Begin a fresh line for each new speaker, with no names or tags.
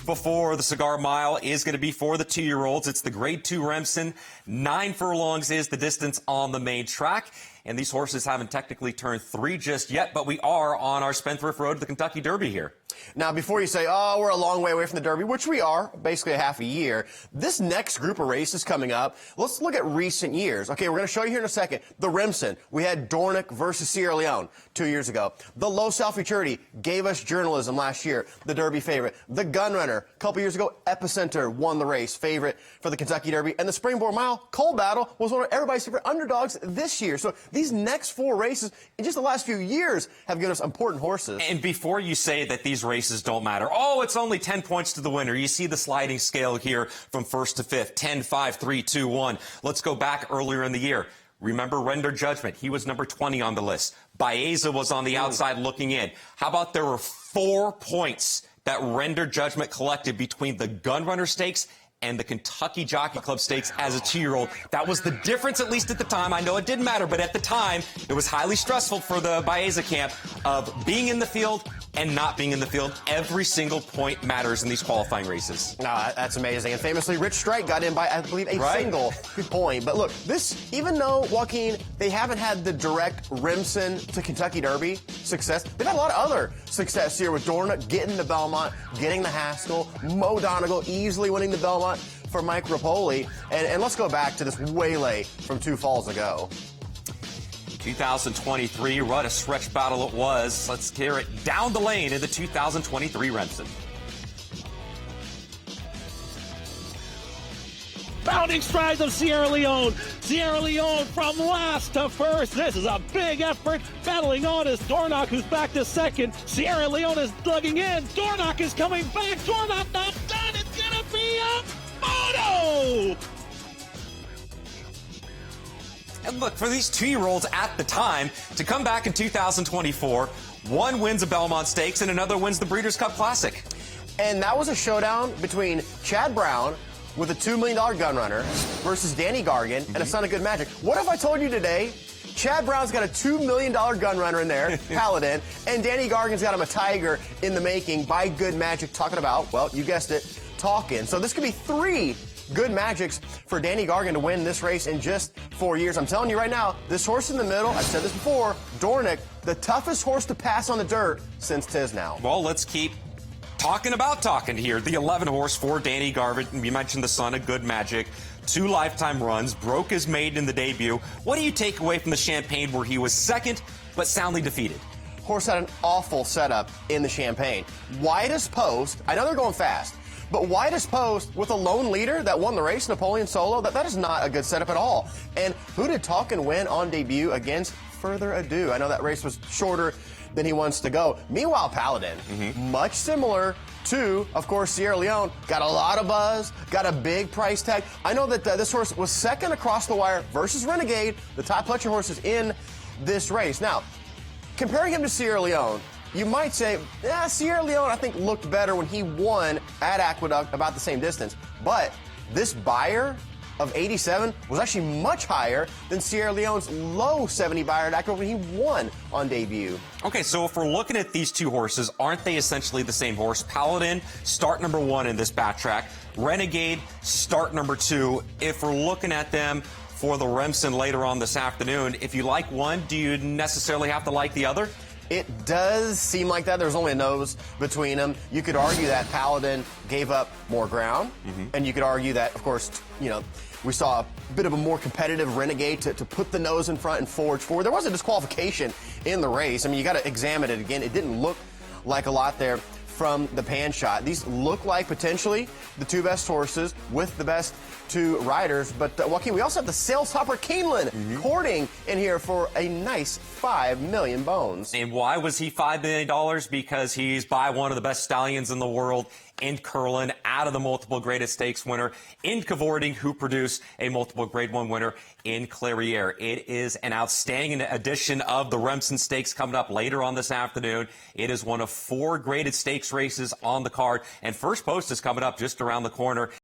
before the Cigar Mile is going to be for the 2-year-olds. It's the Grade 2 Remsen. 9 furlongs is the distance on the main track. And these horses haven't technically turned 3 just yet, but we are on our Spendthrift Road to the Kentucky Derby here.
Now, before you say, oh, we're a long way away from the Derby, which we are, basically a half a year, this next group of races coming up, let's look at recent years. Okay, we're going to show you here in a second. The Remsen, we had DORNOCH versus Sierra Leone 2 years ago. The Low Self-Futurity gave us journalism last year, the Derby favorite. The Gunrunner, a couple years ago, Epicenter won the race, favorite for the Kentucky Derby. And the Springboard Mile, Coal Battle, was one of everybody's favorite underdogs this year. So these next 4 races, in just the last few years, have given us important horses.
And before you say that these races don't matter, oh, it's only 10 points to the winner. You see the sliding scale here from 1st to 5th, 10, 5, 3, 2, 1. Let's go back earlier in the year. Remember Render Judgment? He was number 20 on the list. Baeza was on the outside looking in. How about there were 4 points that Render Judgment collected between the Gunrunner Stakes and the Kentucky Jockey Club Stakes as a 2-year-old. That was the difference, at least at the time. I know it didn't matter, but at the time, it was highly stressful for the Baeza camp of being in the field and not being in the field. Every single point matters in these qualifying races.
No, that's amazing. And famously, Rich Strike got in by, I believe, a single point. But look, this, even though, Joaquin, they haven't had the direct Remsen to Kentucky Derby success, they've had a lot of other success here with Dorna getting the Belmont, getting the Haskell, Mo Donegal easily winning the Belmont for Mike Rapoli. And let's go back to this waylay from 2 falls ago.
2023, what a stretch battle it was. Let's hear it down the lane in the 2023 Remsen.
Bounding strides of Sierra Leone. Sierra Leone from last to first. This is a big effort. Battling on is DORNOCH, who's back to second. Sierra Leone is plugging in. DORNOCH is coming back. DORNOCH not done. It's going to be a photo.
And look, for these 2-year-olds at the time, to come back in 2024, one wins a Belmont Stakes and another wins the Breeders' Cup Classic.
And that was a showdown between Chad Brown with a $2 million Gunrunner versus Danny Gargan and a Son of Good Magic. What if I told you today Chad Brown's got a $2 million Gunrunner in there, Paladin, and Danny Gargan's got him a Tiger in the making by Good Magic, talking about, well, you guessed it, talking. So this could be 3 Good Magics for Danny Gargan to win this race in just 4 years. I'm telling you right now, this horse in the middle, I've said this before, DORNOCH, the toughest horse to pass on the dirt since Tisnow.
Well, let's keep talking about talking here. The 11 horse for Danny Gargan. You mentioned the Son of Good Magic. 2 lifetime runs, broke his maiden in the debut. What do you take away from the Champagne where he was second but soundly defeated?
Horse had an awful setup in the Champagne. Widest post, I know they're going fast, but widest post with a lone leader that won the race, Napoleon Solo, that is not a good setup at all. And who did Talkin win on debut against? Further Ado. I know that race was shorter than he wants to go. Meanwhile, Paladin, much similar to, of course, Sierra Leone, got a lot of buzz, got a big price tag. I know that this horse was second across the wire versus Renegade, the top puncher horses in this race. Now, comparing him to Sierra Leone, you might say, yeah, Sierra Leone, I think, looked better when he won at Aqueduct about the same distance. But this buyer of 87 was actually much higher than Sierra Leone's low 70 buyer at Aqueduct when he won on debut.
Okay, so if we're looking at these 2 horses, aren't they essentially the same horse? Paladin, start number 1 in this backtrack. Renegade, start number 2. If we're looking at them for the Remsen later on this afternoon, if you like one, do you necessarily have to like the other?
It does seem like that. There's only a nose between them. You could argue that Paladin gave up more ground, and you could argue that, of course, you know, we saw a bit of a more competitive Renegade to put the nose in front and forge forward. There was a disqualification in the race. I mean, you got to examine it again. It didn't look like a lot there from the pan shot. These look like potentially the 2 best horses with the best 2 riders. But Joaquin, we also have the sales topper Keeneland courting in here for a nice 5 million bones.
And why was he $5 million? Because he's by one of the best stallions in the world in Curlin, out of the multiple graded stakes winner in Cavorting, who produced a multiple grade 1 winner in Clairiere. It is an outstanding edition of the Remsen Stakes coming up later on this afternoon. It is one of 4 graded stakes races on the card, and first post is coming up just around the corner.